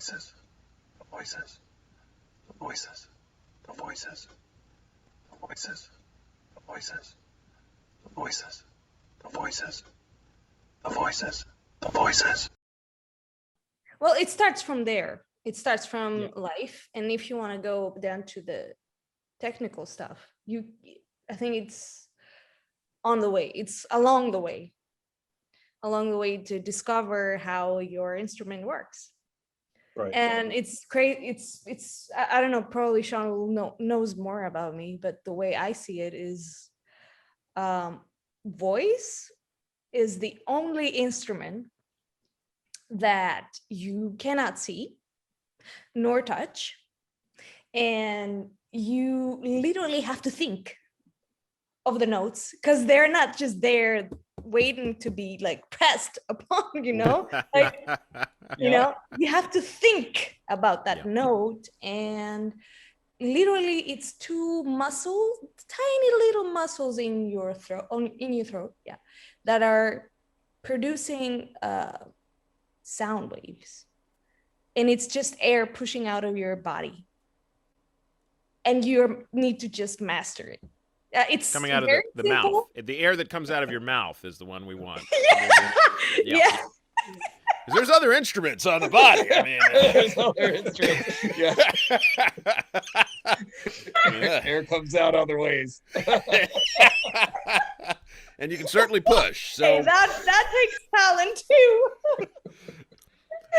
voices, the voices, the voices, the voices, the voices, the voices, the voices, the voices, the voices, the voices. Well, it starts from there. It starts from life. And if you want to go down to the technical stuff, I think it's on the way. It's along the way to discover how your instrument works. Right. And it's great. It's I don't know, probably Sean will knows more about me, but the way I see it is voice is the only instrument that you cannot see nor touch, and you literally have to think of the notes because they're not just there waiting to be like pressed upon, like, you have to think about that note, and literally it's two muscles, tiny little muscles in your throat, that are producing sound waves, and it's just air pushing out of your body, and you need to just master it. It's coming out of the mouth. The air that comes out of your mouth is the one we want. Yeah. There's other instruments on the body. I mean, there's other instruments. Yeah. Air comes out other ways. And you can certainly push. So hey, that takes talent too.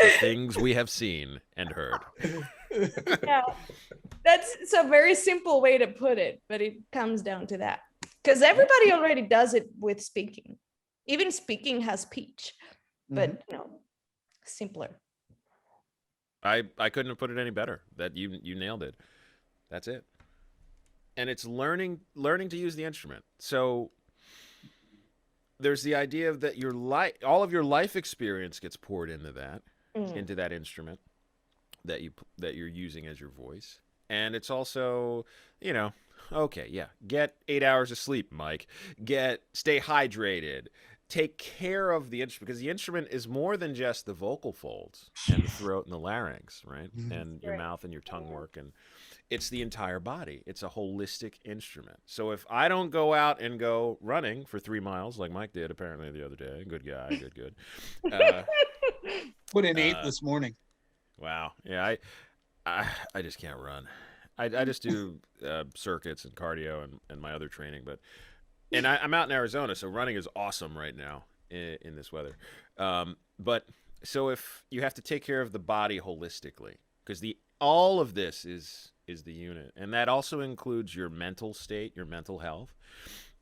The things we have seen and heard. Yeah, it's a very simple way to put it, but it comes down to that because everybody already does it with speaking. Even speaking has pitch, but simpler. I couldn't have put it any better. That you nailed it. That's it. And it's learning to use the instrument. So there's the idea of that all of your life experience gets poured into that instrument that you're using as your voice. And it's also, get 8 hours of sleep, Mike. Stay hydrated. Take care of the instrument, because the instrument is more than just the vocal folds and the throat and the larynx, right? And your mouth and your tongue work, and it's the entire body. It's a holistic instrument. So if I don't go out and go running for 3 miles like Mike did apparently the other day, good guy, good. Put in 8 this morning. Wow. Yeah, I just can't run. I just do circuits and cardio and my other training, and I'm out in Arizona, so running is awesome right now in this weather. But so if you have to take care of the body holistically, because all of this is the unit, and that also includes your mental state, your mental health.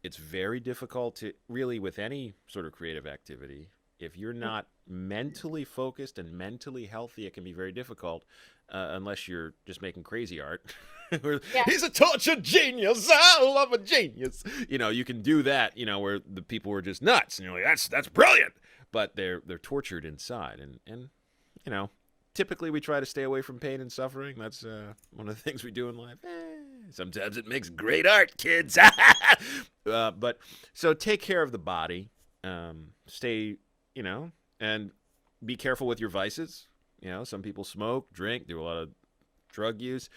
It's very difficult to really, with any sort of creative activity, if you're not mentally focused and mentally healthy, it can be very difficult unless you're just making crazy art. He's a tortured genius. I love a genius. You can do that, where the people were just nuts. And you're like, that's brilliant. But they're tortured inside. And typically we try to stay away from pain and suffering. That's one of the things we do in life. Sometimes it makes great art, kids. But so take care of the body. Stay, and be careful with your vices. Some people smoke, drink, do a lot of drug use.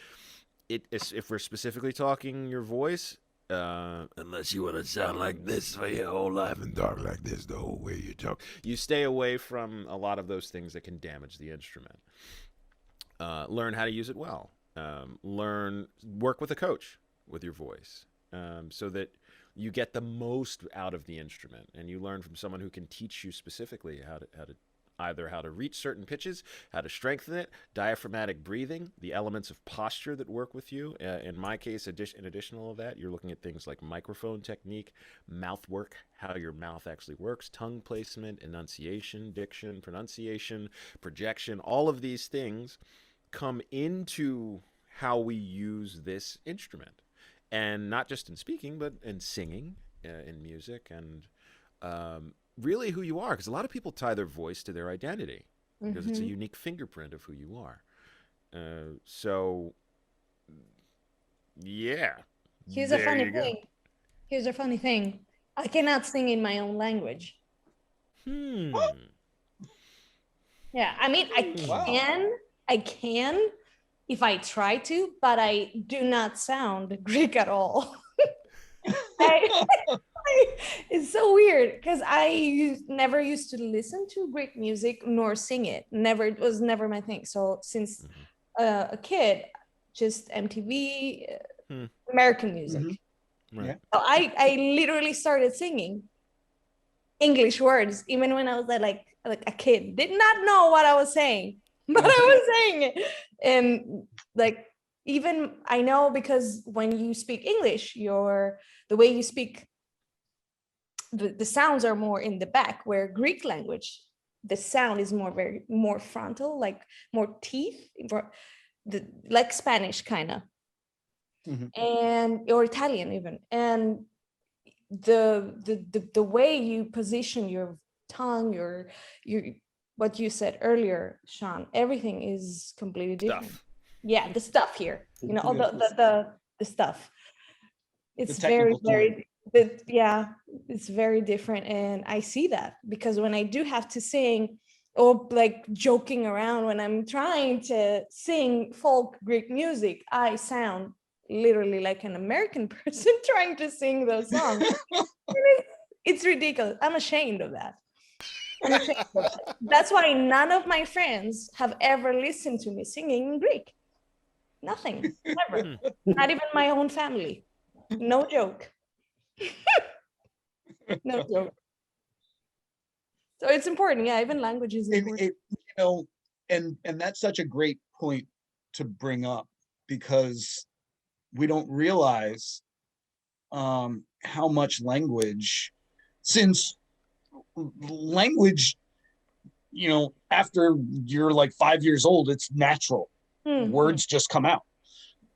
If we're specifically talking your voice, unless you want to sound like this for your whole life and talk like this the whole way you talk, you stay away from a lot of those things that can damage the instrument. Learn how to use it well. Work with a coach with your voice, so that you get the most out of the instrument, and you learn from someone who can teach you specifically how to reach certain pitches, how to strengthen it, diaphragmatic breathing, the elements of posture that work with you. In my case, in addition to all of that, you're looking at things like microphone technique, mouth work, how your mouth actually works, tongue placement, enunciation, diction, pronunciation, projection. All of these things come into how we use this instrument. And not just in speaking, but in singing, in music, and really who you are, because a lot of people tie their voice to their identity because it's a unique fingerprint of who you are. So, yeah. Here's a funny thing. I cannot sing in my own language. Yeah, I mean, I can if I try to, but I do not sound Greek at all. It's so weird because never used to listen to Greek music nor sing it. Never, it was never my thing. So since a kid, just MTV, American music. Right. So I literally started singing English words even when I was like a kid. Did not know what I was saying, but I was saying it. And like, even I know, because when you speak English, the way you speak, the sounds are more in the back, where Greek language, the sound is more frontal, like more teeth, like Spanish kind of, and or Italian even. And the way you position your tongue, your what you said earlier, Sean, everything is completely different. Stuff. Yeah, the stuff here, you know, all the stuff. It's very it's very different. And I see that because when I do have to sing, or like joking around when I'm trying to sing folk Greek music, I sound literally like an American person trying to sing those songs. It's ridiculous. I'm ashamed of that. That's why none of my friends have ever listened to me singing in Greek. Nothing, never. Not even my own family. No joke. No joke. So it's important. Yeah, even language is important. And that's such a great point to bring up, because we don't realize how much language, since language, after you're like 5 years old, it's natural. Words just come out.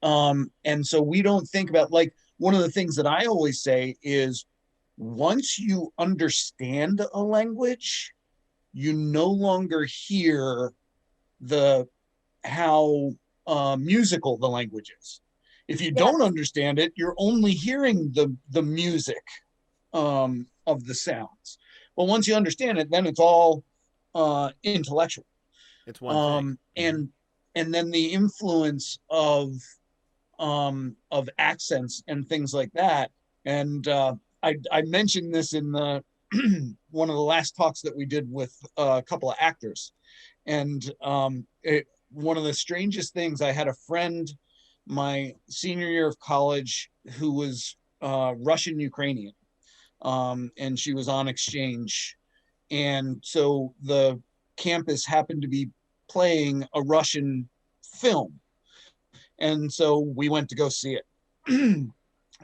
And so we don't think about, like, one of the things that I always say is, once you understand a language, you no longer hear how musical the language is. If you don't understand it, you're only hearing the music of the sounds. But once you understand it, then it's all intellectual. It's one thing. And then the influence of accents and things like that. And I mentioned this in the one of the last talks that we did with a couple of actors. And one of the strangest things, I had a friend my senior year of college who was Russian Ukrainian, and she was on exchange. And so the campus happened to be playing a Russian film. And so we went to go see it. And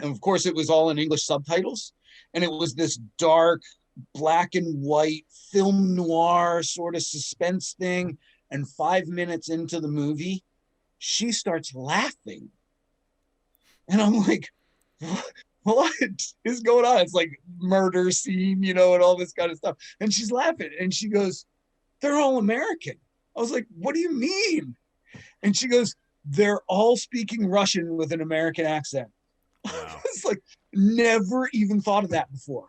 of course, it was all in English subtitles. And it was this dark, black and white film noir sort of suspense thing. And 5 minutes into the movie, she starts laughing. And I'm like, what is going on? It's like murder scene, and all this kind of stuff. And she's laughing. And she goes, they're all American. I was like, what do you mean? And she goes, they're all speaking Russian with an American accent. Wow. It's like, never even thought of that before.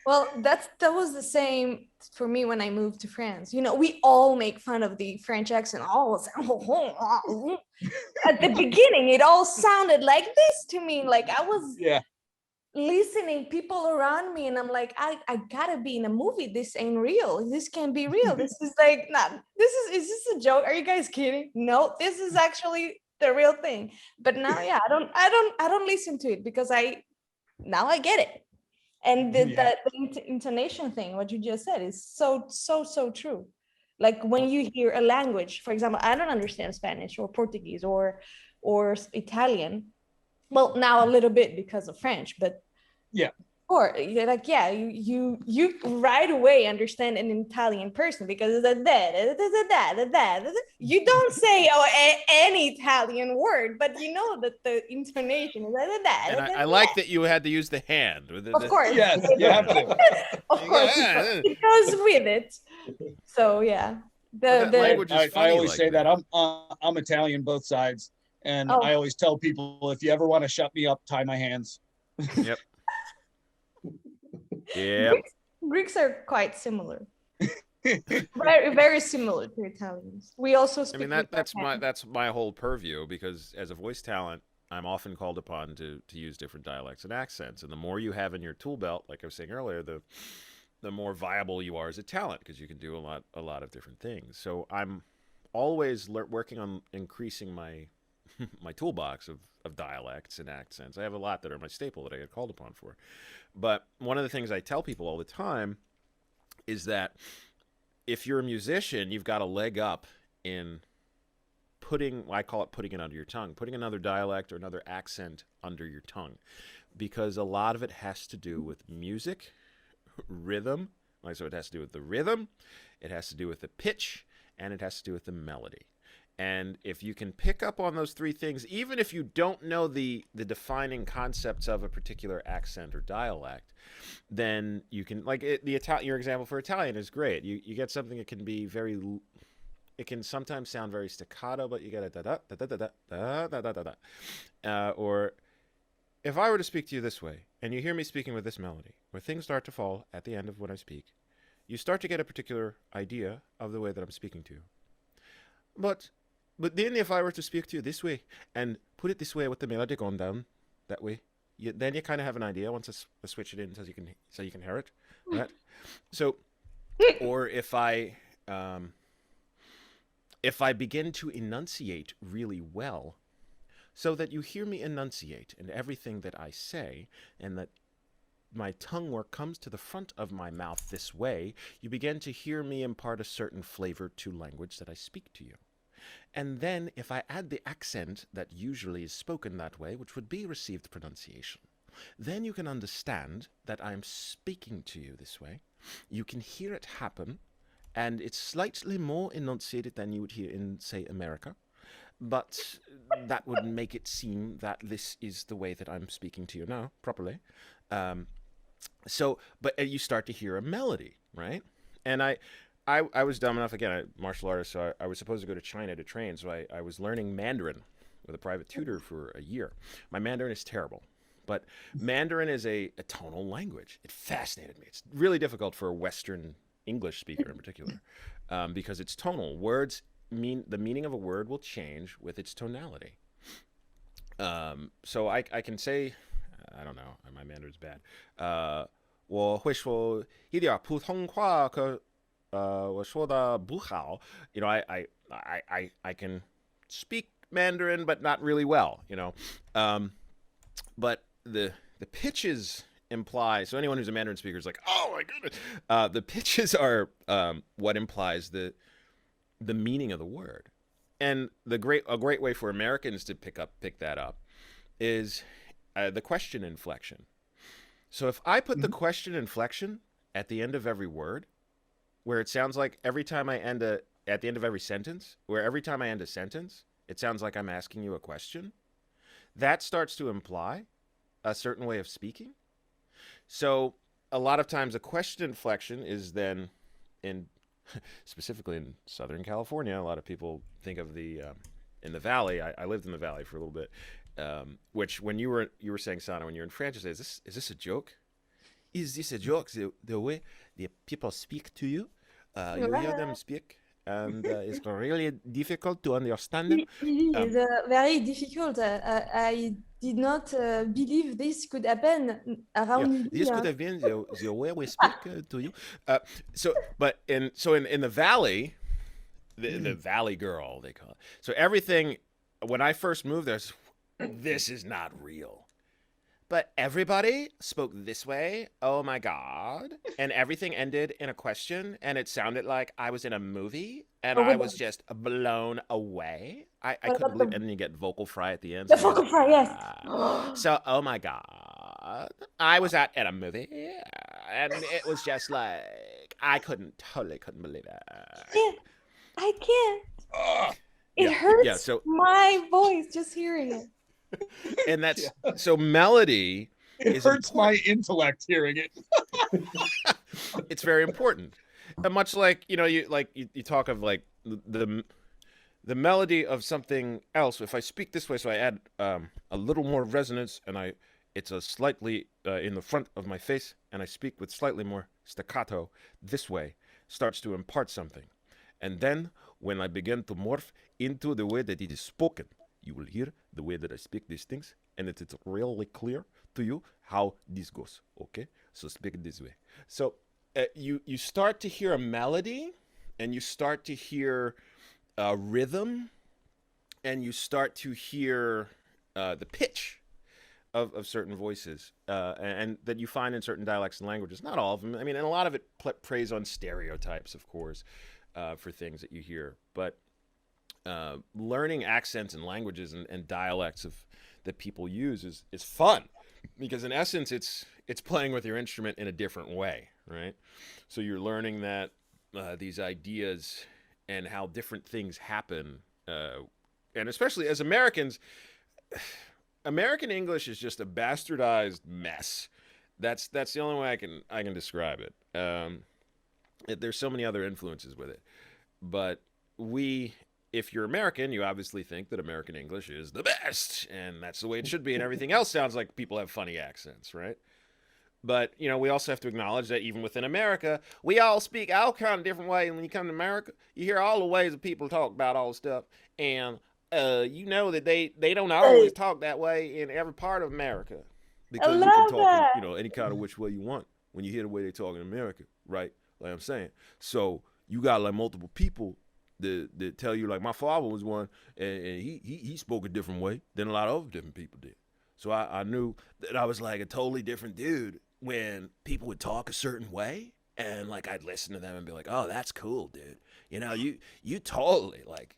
Well, that was the same for me when I moved to France. We all make fun of the French accent. At the beginning, it all sounded like this to me. Like I was listening, people around me, and I'm like, I gotta be in a movie. This ain't real. This can't be real. This is like, not. Is this a joke? Are you guys kidding? No, this is actually the real thing. But now, I don't listen to it because now I get it. And the intonation thing, what you just said, is so true. Like when you hear a language, for example, I don't understand Spanish or Portuguese or Italian. Well, now a little bit because of French, but or you're like, you right away understand an Italian person because you don't say any Italian word, but you know that the intonation is and I like that you had to use the hand. Of course. Yes, you have to. Of course, it goes with it. So yeah, language is funny. I always like say that I'm Italian both sides, and I always tell people, if you ever want to shut me up, tie my hands. Yep. Greeks are quite similar. Very, very similar to Italians. We also I speak mean with our that's my hands. that's my whole purview, because as a voice talent, I'm often called upon to use different dialects and accents, and the more you have in your tool belt, like I was saying earlier, the more viable you are as a talent, because you can do a lot of different things. So I'm always working on increasing my my toolbox of dialects and accents. I have a lot that are my staple that I get called upon for. But one of the things I tell people all the time is that if you're a musician, you've got a leg up in putting, I call it putting it under your tongue, putting another dialect or another accent under your tongue, because a lot of it has to do with music, rhythm. Like, so it has to do with the rhythm, it has to do with the pitch, and it has to do with the melody. And if you can pick up on those three things, even if you don't know the defining concepts of a particular accent or dialect, then you can, like your example for Italian is great. You get something that can be it can sometimes sound very staccato, but you get a da da da da da da da da da da. Or if I were to speak to you this way, and you hear me speaking with this melody, where things start to fall at the end of when I speak, you start to get a particular idea of the way that I'm speaking to you. But then if I were to speak to you this way and put it this way with the melody going down that way, then you kind of have an idea once I switch it in so you can hear it, right? So, or if I begin to enunciate really well, so that you hear me enunciate in everything that I say, and that my tongue work comes to the front of my mouth this way, you begin to hear me impart a certain flavor to language that I speak to you. And then if I add the accent that usually is spoken that way, which would be received pronunciation, then you can understand that I'm speaking to you this way. You can hear it happen, and it's slightly more enunciated than you would hear in, say, America. But that would make it seem that this is the way that I'm speaking to you now, properly. But you start to hear a melody, right? And I was dumb enough, again, martial artist, so I was supposed to go to China to train, so I was learning Mandarin with a private tutor for a year. My Mandarin is terrible, but Mandarin is a tonal language. It fascinated me. It's really difficult for a Western English speaker in particular, because it's tonal. Words the meaning of a word will change with its tonality. So I can say, I don't know, my Mandarin's bad. 我会说一点普通话，可我说的不好. You know, I can speak Mandarin, but not really well. You know, but the pitches imply. So anyone who's a Mandarin speaker is like, oh my goodness. The pitches are what implies the meaning of the word. And a great way for Americans to pick that up is the question inflection. So if I put the question inflection at the end of every word, where it sounds like every time I end at the end of every sentence, where every time I end a sentence, it sounds like I'm asking you a question, that starts to imply a certain way of speaking. So a lot of times a question inflection is then specifically in Southern California, a lot of people think of in the Valley. I lived in the Valley for a little bit, which when you were saying, Sanna, when you're in France, you say, is this a joke? Is this a joke? The way the people speak to you, you hear them speak, and it's really difficult to understand them. It's very difficult. I did not believe this could happen around me. This could have been the way we speak to you. So in the Valley, the Valley girl, they call it. So everything, when I first moved there, this is not real. But everybody spoke this way. Oh my God. And everything ended in a question, and it sounded like I was in a movie, and I was just blown away. I couldn't believe it. And then you get vocal fry at the end. The vocal fry, yes. So, oh my God. I was at a movie, and it was just like, I totally couldn't believe it. I can't. It hurts my voice just hearing it. And that's so melody. It hurts my intellect hearing it. It's very important. And much like you talk of like the melody of something else. If I speak this way, so I add a little more resonance, and it's a slightly in the front of my face, and I speak with slightly more staccato this way, starts to impart something. And then when I begin to morph into the way that it is spoken, you will hear the way that I speak these things, and it's really clear to you how this goes. Okay, so speak it this way. So you start to hear a melody, and you start to hear a rhythm, and you start to hear the pitch of certain voices, and that you find in certain dialects and languages. Not all of them. I mean, and a lot of it preys on stereotypes, of course, for things that you hear. But learning accents and languages and dialects that people use is fun, because in essence it's playing with your instrument in a different way, right? So you're learning that these ideas and how different things happen, and especially as Americans, American English is just a bastardized mess. That's the only way I can describe it. There's so many other influences with it, but if you're American, you obviously think that American English is the best, and that's the way it should be, and everything else sounds like people have funny accents, right? But, we also have to acknowledge that even within America, we all speak all kind of different ways. And when you come to America, you hear all the ways that people talk about all the stuff, and that they don't always talk that way in every part of America, because you can talk any kind of which way you want when you hear the way they talk in America, right? Like I'm saying. So you got like multiple people that tell you, like my father was one, and he spoke a different way than a lot of other different people did. So I knew that I was like a totally different dude when people would talk a certain way, and like I'd listen to them and be like, oh, that's cool, dude. You totally like,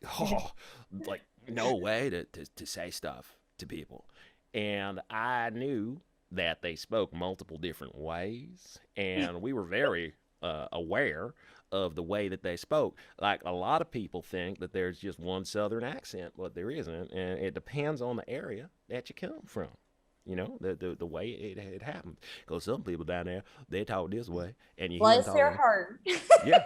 like no way to say stuff to people. And I knew that they spoke multiple different ways, and we were very aware of the way that they spoke. Like a lot of people think that there's just one Southern accent, but there isn't, and it depends on the area that you come from. The way it happened. Because some people down there, they talk this way, and you hear them Bless their heart. Yeah.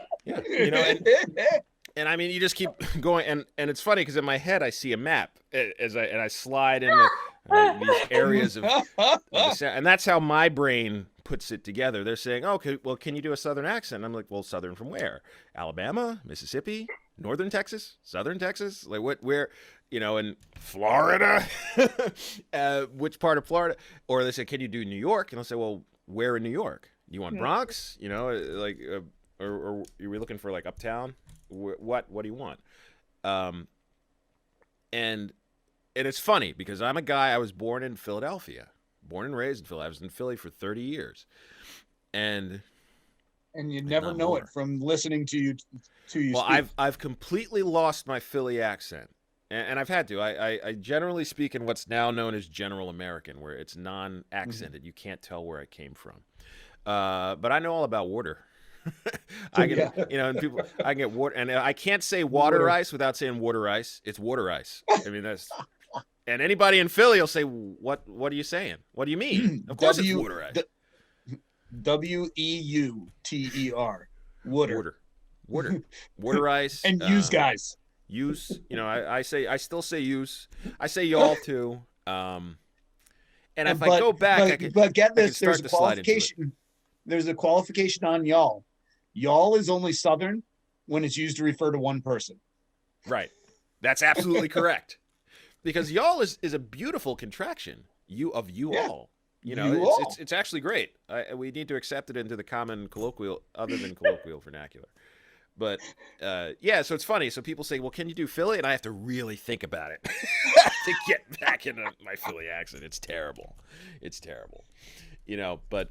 And I mean, you just keep going, and it's funny because in my head I see a map and I slide into these areas of the sound, and that's how my brain puts it together. They're saying, "Oh, okay, well, can you do a Southern accent?" I'm like, "Well, Southern from where? Alabama, Mississippi, Northern Texas, Southern Texas? Like what? Where? In Florida? Which part of Florida?" Or they say, "Can you do New York?" And I'll say, "Well, where in New York? You want Bronx? Or are we looking for like uptown? What do you want?" And it's funny because I'm a guy. I was born in Philadelphia, born and raised in Philly. I was in Philly for 30 years, and you never know more. It from listening to you. Well, speak. I've completely lost my Philly accent, and I've had to. I generally speak in what's now known as General American, where it's non-accented. You can't tell where I came from. But I know all about water. I can, and people, I can get water, and I can't say water ice without saying water ice. It's water ice. I mean, that's, and anybody in Philly will say, what are you saying? What do you mean? Of course it's water ice. WEUTER. Water. Water ice. And use guys. Use, I still say use. I say y'all too. And if I go back, but get this, there's a qualification. There's a qualification on y'all. Y'all is only Southern when it's used to refer to one person. Right. That's absolutely correct. Because y'all is a beautiful contraction. You all. It's actually great. We need to accept it into the common colloquial, other than colloquial vernacular. But so it's funny. So people say, "Well, can you do Philly?" And I have to really think about it to get back into my Philly accent. It's terrible. But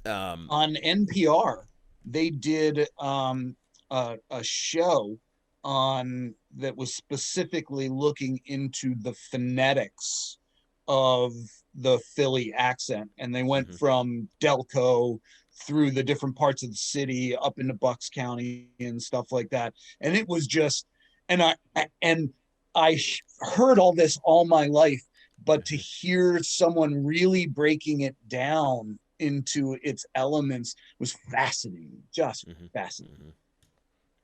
on NPR, they did a show on that was specifically looking into the phonetics of the Philly accent, and they went from Delco through the different parts of the city up into Bucks County and stuff like that. And it was just, and I heard all this all my life, but to hear someone really breaking it down into its elements was fascinating, just fascinating.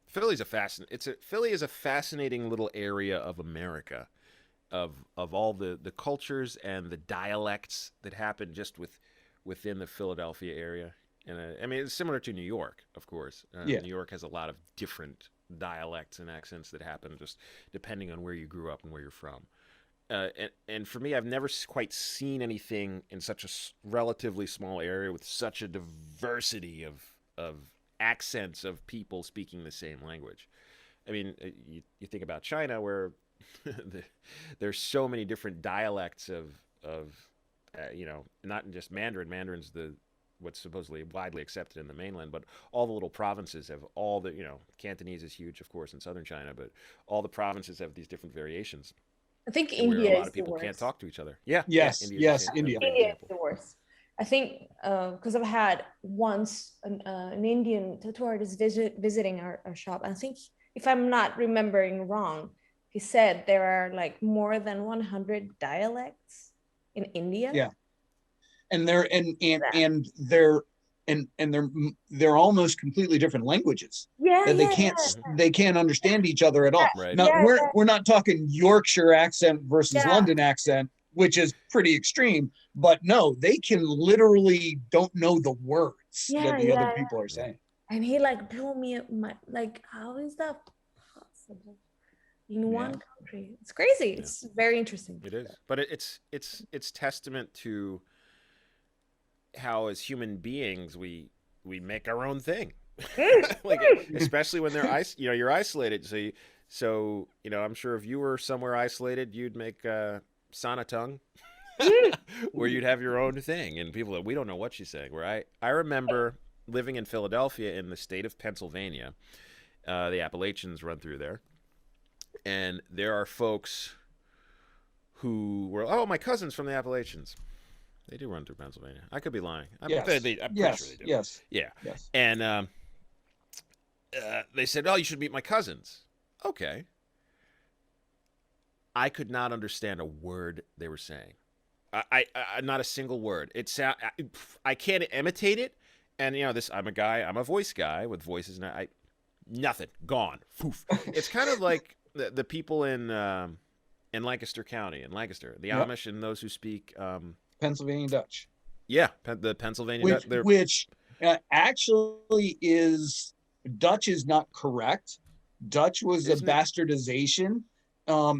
Philly is a fascinating little area of America, of all the cultures and the dialects that happen just within the Philadelphia area. And I mean, it's similar to New York, of course. Yeah. New York has a lot of different dialects and accents that happen just depending on where you grew up and where you're from. And for me, I've never quite seen anything in such a relatively small area with such a diversity of accents of people speaking the same language. I mean, you think about China, where there's so many different dialects of not just Mandarin. Mandarin's what's supposedly widely accepted in the mainland, but all the little provinces have all the, Cantonese is huge, of course, in southern China, but all the provinces have these different variations. I think Where India a lot is of people the can't worst. talk to each other. Yeah. Yes. India's Yes. a India. great India is example. the worst. I think because I've had once an Indian tattoo artist visiting our shop. I think, if I'm not remembering wrong, he said there are like more than 100 dialects in India. Yeah. And they're almost completely different languages. Yeah, That they can't understand each other at all. Right. Now we're not talking Yorkshire accent versus London accent, which is pretty extreme, but no, they can literally don't know the words that the other people are saying. And he like blew me up like, how is that possible in one country? It's crazy. It's very interesting. It is, but it's testament to how, as human beings, we make our own thing. Like, especially when you're isolated. So I'm sure if you were somewhere isolated, you'd make Sanna tongue, where you'd have your own thing, and people, we don't know what she's saying. Where I remember living in Philadelphia in the state of Pennsylvania. The Appalachians run through there, and there are folks who were, my cousin's from the Appalachians. They do run through Pennsylvania. I could be lying. I'm pretty sure they do. Yes. Yeah. Yes. And they said, "Oh, you should meet my cousins." Okay. I could not understand a word they were saying. I not a single word. I can't imitate it. And I'm a voice guy with voices, and nothing, gone. Poof. It's kind of like the people in Lancaster County, in Lancaster, the Amish and those who speak Pennsylvania Dutch. Yeah, the Pennsylvania Dutch. Which actually is, Dutch is not correct. Dutch was a bastardization.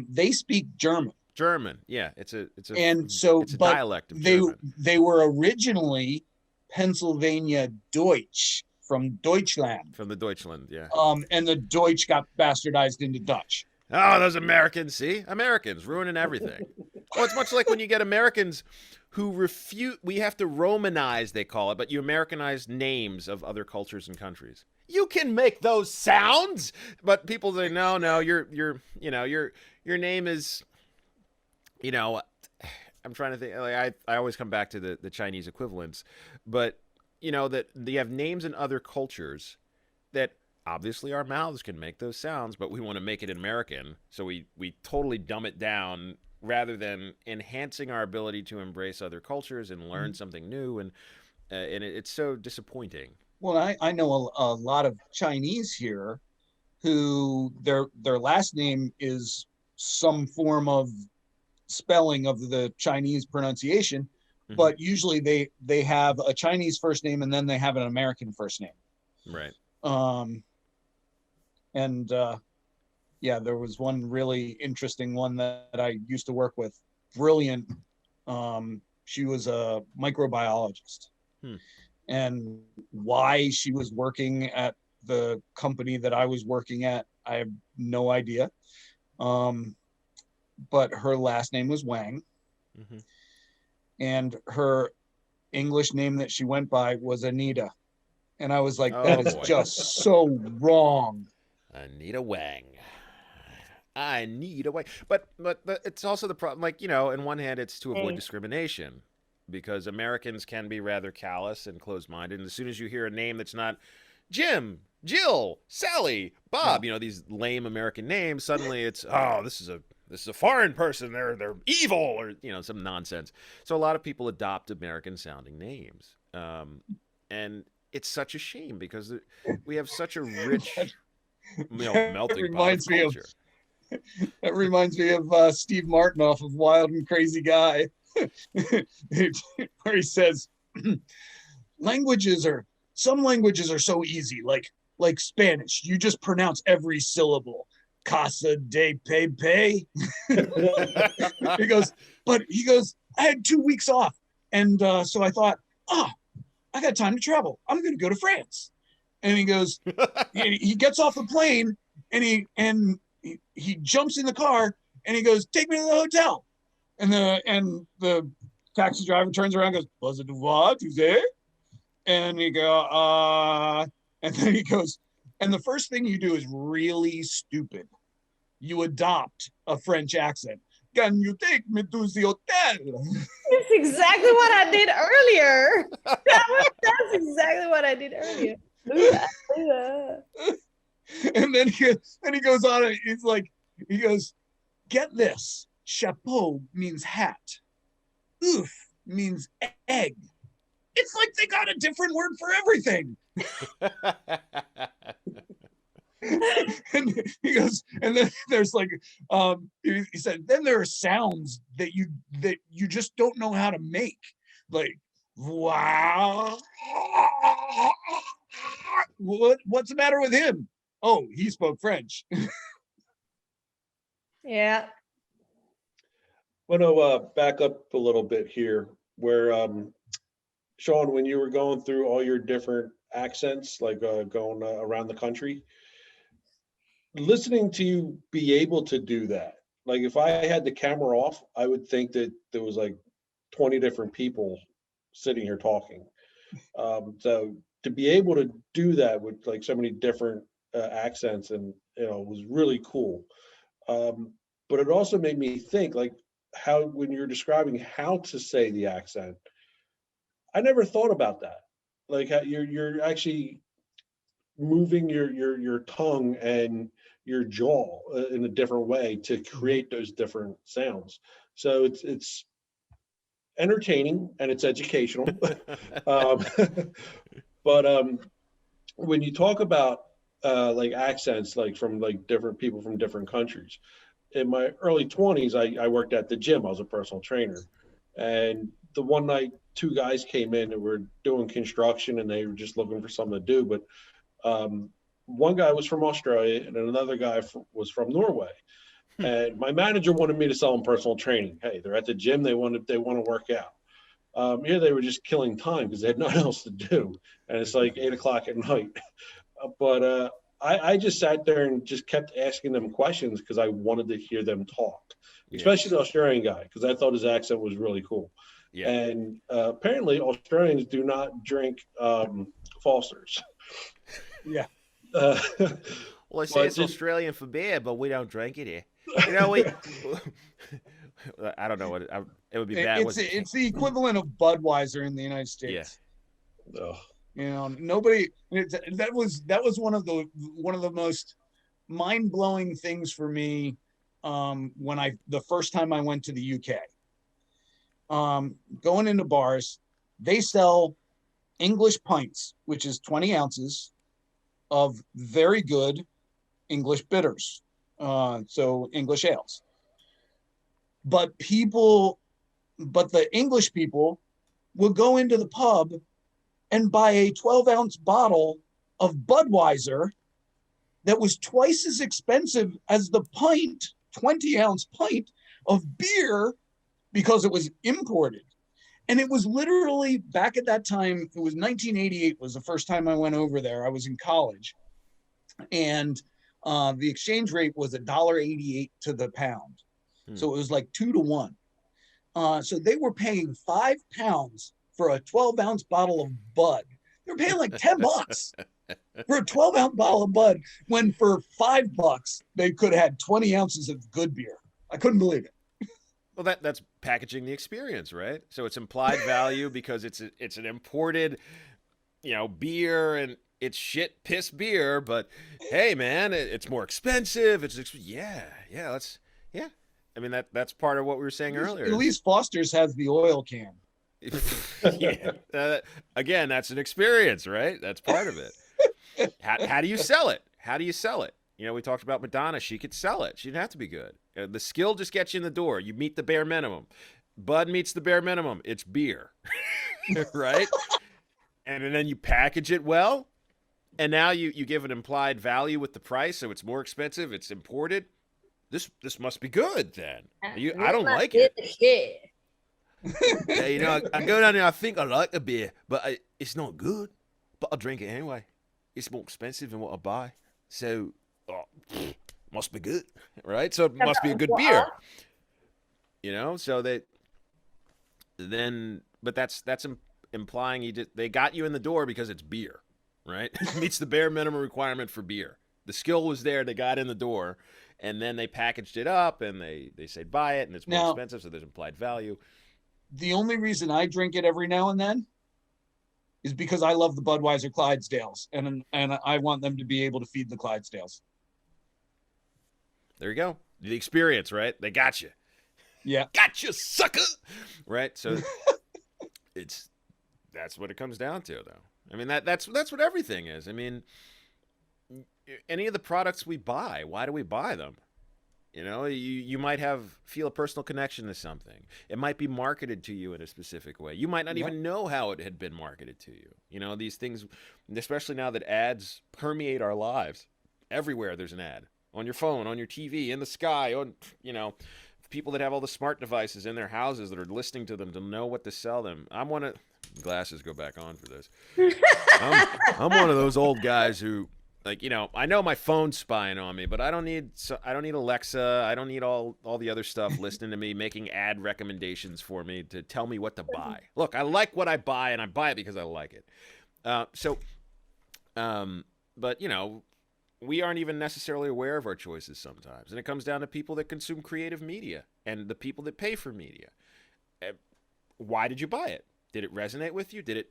They speak German. German, yeah, it's a dialect of German. They were originally Pennsylvania Deutsch from Deutschland. From the Deutschland, yeah. And the Deutsch got bastardized into Dutch. Oh, those Americans, see? Americans ruining everything. Well, it's much like when you get Americans who we have to Romanize, they call it, but you Americanize names of other cultures and countries. You can make those sounds, but people say, no, your name is, I'm trying to think, like I always come back to the Chinese equivalents, but that you have names in other cultures that obviously our mouths can make those sounds, but we want to make it American, so we totally dumb it down rather than enhancing our ability to embrace other cultures and learn something new, and it's so disappointing. Well, I know a lot of Chinese here who their last name is some form of spelling of the Chinese pronunciation, but usually they have a Chinese first name and then they have an American first name. Right. There was one really interesting one that I used to work with. Brilliant. She was a microbiologist. And why she was working at the company that I was working at, I have no idea. But her last name was Wang. And her English name that she went by was Anita. And I was like, that is just so wrong. Anita Wang. I need a way. But it's also the problem, like, in one hand, it's to avoid discrimination, because Americans can be rather callous and closed-minded. And as soon as you hear a name that's not Jim, Jill, Sally, Bob, these lame American names, suddenly it's, this is a foreign person. They're evil, or some nonsense. So a lot of people adopt American-sounding names, and it's such a shame because we have such a rich, melting pot of culture. That reminds me of Steve Martin off of Wild and Crazy Guy, where he says, languages are some languages are so easy, like Spanish. You just pronounce every syllable. Casa de Pepe. he goes, I had 2 weeks off. And so I thought, I got time to travel. I'm going to go to France. And he goes, he gets off the plane and he jumps in the car and he goes, take me to the hotel. And the taxi driver turns around and goes, was it what? Who's there? And he go, and then he goes, and the first thing you do is really stupid. You adopt a French accent. Can you take me to the hotel? That's exactly what I did earlier. That's exactly what I did earlier. And then he goes on and he goes, get this. Chapeau means hat. Oof means egg. It's like they got a different word for everything. And he goes, and then there's like, he said, then there are sounds that you just don't know how to make. Like, wow. What's the matter with him? Oh, he spoke French. Yeah. I want to back up a little bit here where, Sean, when you were going through all your different accents, like going around the country, listening to you be able to do that. Like if I had the camera off, I would think that there was like 20 different people sitting here talking. So to be able to do that with like so many different accents and, was really cool. But it also made me think like how, when you're describing how to say the accent, I never thought about that. Like how you're actually moving your tongue and your jaw in a different way to create those different sounds. So it's entertaining and it's educational. But when you talk about like accents, like from like different people from different countries, in my early 20s, I worked at the gym. I was a personal trainer, and the one night, 2 guys came in and were doing construction and they were just looking for something to do. But one guy was from Australia and another guy was from Norway. And my manager wanted me to sell them personal training. Hey, they're at the gym. They want to work out. Here they were just killing time because they had nothing else to do. And it's like 8:00 at night. But I just sat there and just kept asking them questions because I wanted to hear them talk, especially the Australian guy, because I thought his accent was really cool. Yeah. And apparently Australians do not drink Fosters. Yeah. Well, they say it's Australian for beer, but we don't drink it here. We. I don't know what it would be bad. It's the equivalent of Budweiser in the United States. Yeah. Nobody. That was one of the most mind-blowing things for me when the first time I went to the UK. Going into bars, they sell English pints, which is 20 ounces of very good English bitters, so English ales. But the English people would go into the pub and buy a 12-ounce bottle of Budweiser that was twice as expensive as the 20-ounce pint of beer, because it was imported. And it was literally, back at that time, it was 1988 was the first time I went over there. I was in college. And the exchange rate was $1.88 to the pound. So it was like 2 to 1. So they were paying £5 for a 12-ounce bottle of Bud. They were paying like $10 for a 12-ounce bottle of Bud, when for $5 they could have had 20 ounces of good beer. I couldn't believe it. Well, that's packaging the experience, right? So it's implied value because it's an imported, beer, and it's shit piss beer. But hey, man, it's more expensive. I mean that's part of what we were saying earlier. At least Foster's has the oil can. Again, that's an experience, right? That's part of it. How do you sell it? How do you sell it? We talked about Madonna. She could sell it. She didn't have to be good. The skill just gets you in the door. You meet the bare minimum. Bud meets the bare minimum. It's beer, right? and then you package it well, and now you give an implied value with the price, so it's more expensive, it's imported. This must be good then. I don't like it. Yeah, you know, I go down there, I think I like the beer, but it's not good. But I'll drink it anyway. It's more expensive than what I buy. So, must be good, right? So it must be a good beer. You know, so but that's implying they got you in the door because it's beer, right? It meets the bare minimum requirement for beer. The skill was there, they got in the door, and then they packaged it up and they said buy it, and it's more expensive, so there's implied value. The only reason I drink it every now and then is because I love the Budweiser Clydesdales, and I want them to be able to feed the Clydesdales. There you go. The experience, right? They got you. Yeah. Gotcha, sucker. Right? So that's what it comes down to, though. I mean, that's what everything is. I mean, any of the products we buy, why do we buy them? You know, you might feel a personal connection to something. It might be marketed to you in a specific way. You might not even know how it had been marketed to you. You know, these things, especially now that ads permeate our lives. Everywhere there's an ad. On your phone, on your TV, in the sky, on, you know, people that have all the smart devices in their houses that are listening to them to know what to sell them. Glasses go back on for this. I'm one of those old guys who, like, you know, I know my phone's spying on me, but I don't need Alexa. I don't need all the other stuff listening to me, making ad recommendations for me to tell me what to buy. Look, I like what I buy, and I buy it because I like it. But, you know, we aren't even necessarily aware of our choices sometimes. And it comes down to people that consume creative media and the people that pay for media. Why did you buy it? Did it resonate with you? Did it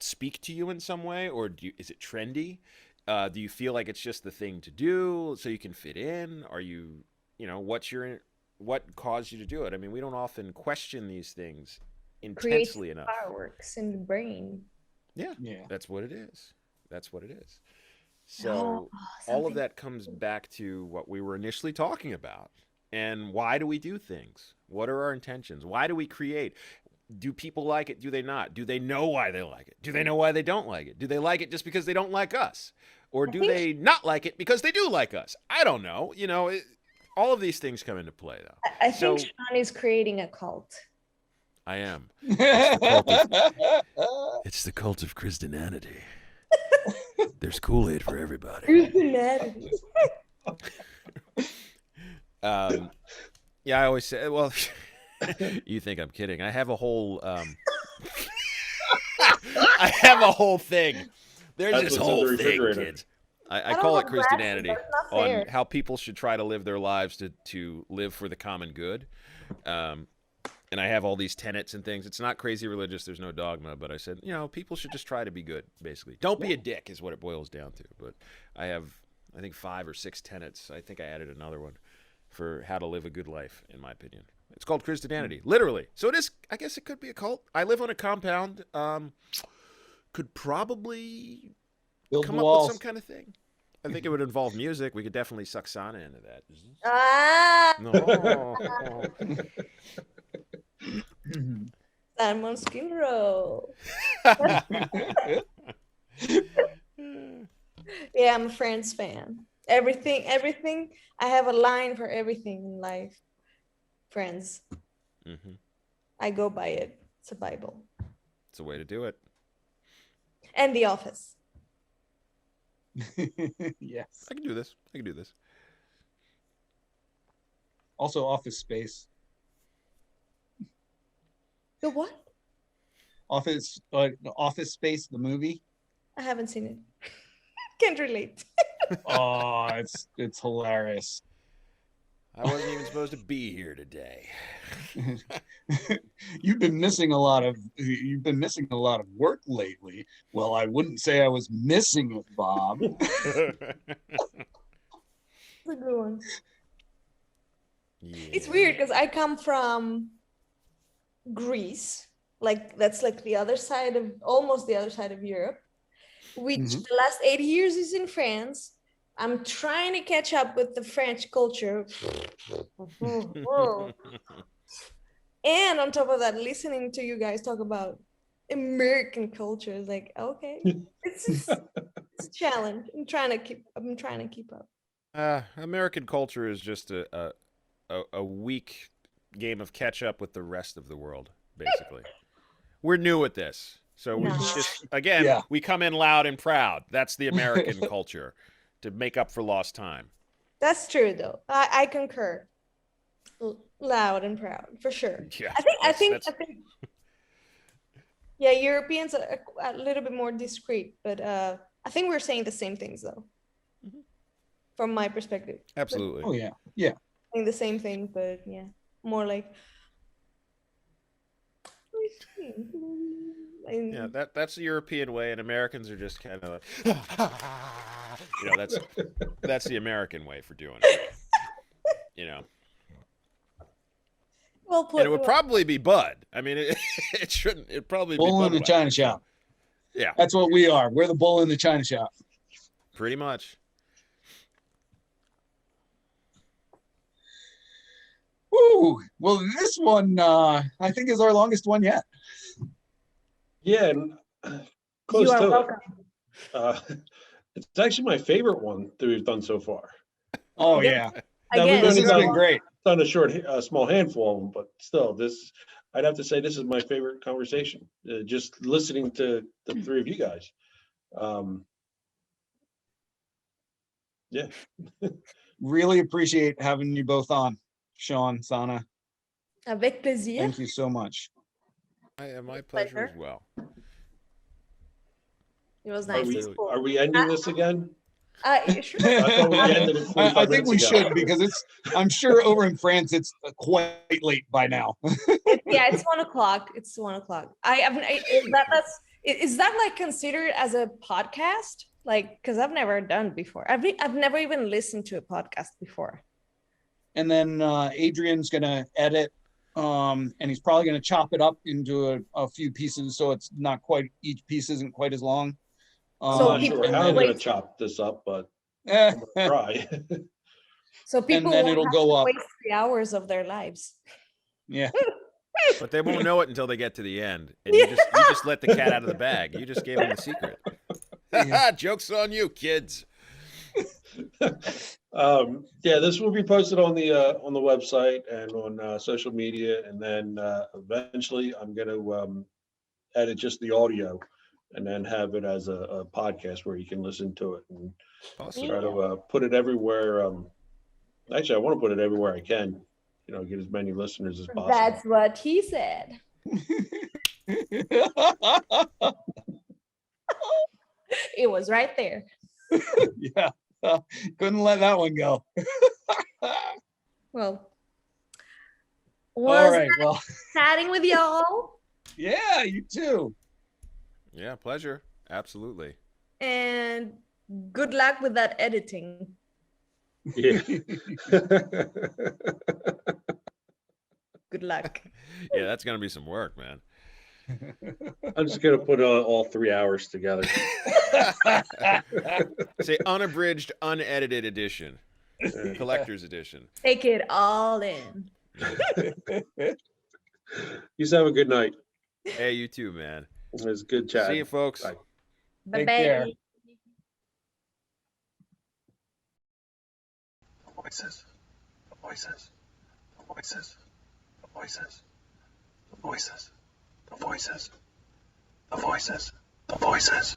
speak to you in some way? Or is it trendy? Do you feel like it's just the thing to do so you can fit in? Are you know, what caused you to do it? I mean, we don't often question these things intensely enough. Fireworks in the brain. Yeah, that's what it is. That's what it is. So all of that comes back to what we were initially talking about. And why do we do things? What are our intentions? Why do we create? Do people like it? Do they not? Do they know why they like it? Do they know why they don't like it? Do they like it just because they don't like us? Or do they not like it because they do like us? I don't know. You know, all of these things come into play, though. I think Sean is creating a cult. I am. It's the cult of CRISDENALITY. There's Kool-Aid for everybody. Yeah, I always say, well, you think I'm kidding. I have a whole thing. There's this whole thing, kids. I call it CRISDENALITY, on how people should try to live their lives to live for the common good. And I have all these tenets and things. It's not crazy religious. There's no dogma. But I said, you know, people should just try to be good, basically. Don't be a dick is what it boils down to. But I have, I think, 5 or 6 tenets. I think I added another one for how to live a good life, in my opinion. It's called CRISDENALITY, literally. So it is, I guess it could be a cult. I live on a compound. Could probably come up with some kind of thing. I think it would involve music. We could definitely suck Sanna into that. No. Salmon skin roll. Yeah, I'm a Friends fan. Everything. I have a line for everything in life. Friends. Mm-hmm. I go by it. It's a Bible. It's a way to do it. And The Office. Yes. I can do this. Also, Office Space. The what? Office Space, the movie. I haven't seen it. Can't relate. Oh, it's hilarious. I wasn't even supposed to be here today. You've been missing a lot of work lately. Well, I wouldn't say I was missing it, Bob. That's a good one. Yeah. It's weird because I come from Greece, like that's like almost the other side of Europe, which the last 80 years is in France. I'm trying to catch up with the French culture. And on top of that, listening to you guys talk about American culture is like, okay, it's just it's a challenge. I'm trying to keep up. American culture is just a weak game of catch up with the rest of the world, basically. We're new at this. So we No. just, again, Yeah. we come in loud and proud. That's the American culture to make up for lost time. That's true, though. I concur. Loud and proud, for sure. Yeah, I think. that's- Yeah, Europeans are a little bit more discreet, but I think we're saying the same things, though, from my perspective. Absolutely. Oh yeah. Saying the same thing, but yeah, more like. Yeah, that's the European way, and Americans are just kind of, that's the American way for doing it. Well put. And it would probably be Bud. I mean, it shouldn't. It'd probably be Bull in the Budweiser. china shop. Yeah, That's what we are. We're the bull in the china shop. pretty much. Woo! Well, this one I think is our longest one yet. Yeah, and close You are to welcome. it. It's actually my favorite one that we've done so far. Oh Yeah. yeah, Now, Again, we've this only has done- been great. Done a small handful of them, but still, I'd have to say this is my favorite conversation. Just listening to the three of you guys. Yeah. Really appreciate having you both on, Sean, Sanna. Avec plaisir. Thank you so much. My pleasure as well. It was Are nice. we, are we ending this again? Sure. I thought we ended it 45 I think we minutes ago. should, because I'm sure over in France it's quite late by now. Yeah, it's 1:00. It's 1:00. Is that like considered as a podcast? Like, because I've never done before. I've never even listened to a podcast before. And then Adrian's gonna edit, and he's probably gonna chop it up into a few pieces, so it's not quite, each piece isn't quite as long. I'm So not people sure how I'm wait- gonna chop this up, but eh, I'm gonna try. So people then won't it'll have go to up. waste 3 hours of their lives. yeah. But they won't know it until they get to the end, and you just let the cat out of the bag. You just gave them the secret. Joke's on you, kids. Yeah, this will be posted on the website and on social media, and then eventually I'm gonna edit just the audio and then have it as a podcast where you can listen to it and Awesome. try to put it everywhere. Actually, I want to put it everywhere I can, get as many listeners as possible. That's what he said. It was right there. Yeah. Couldn't let that one go. Well, All was right. Well, chatting with y'all, yeah, you too. Yeah, pleasure. Absolutely. and good luck with that editing. Yeah. Good luck. Yeah, that's gonna be some work, man. I'm just gonna put all 3 hours together. Say unabridged, unedited edition, collector's edition. Take it all in. You have a good night. Hey, you too, man. It was good chat. See you, folks. Bye. Take Bye-bye. care. The voices. The voices. The voices. The voices. The voices. The voices. The voices. The voices.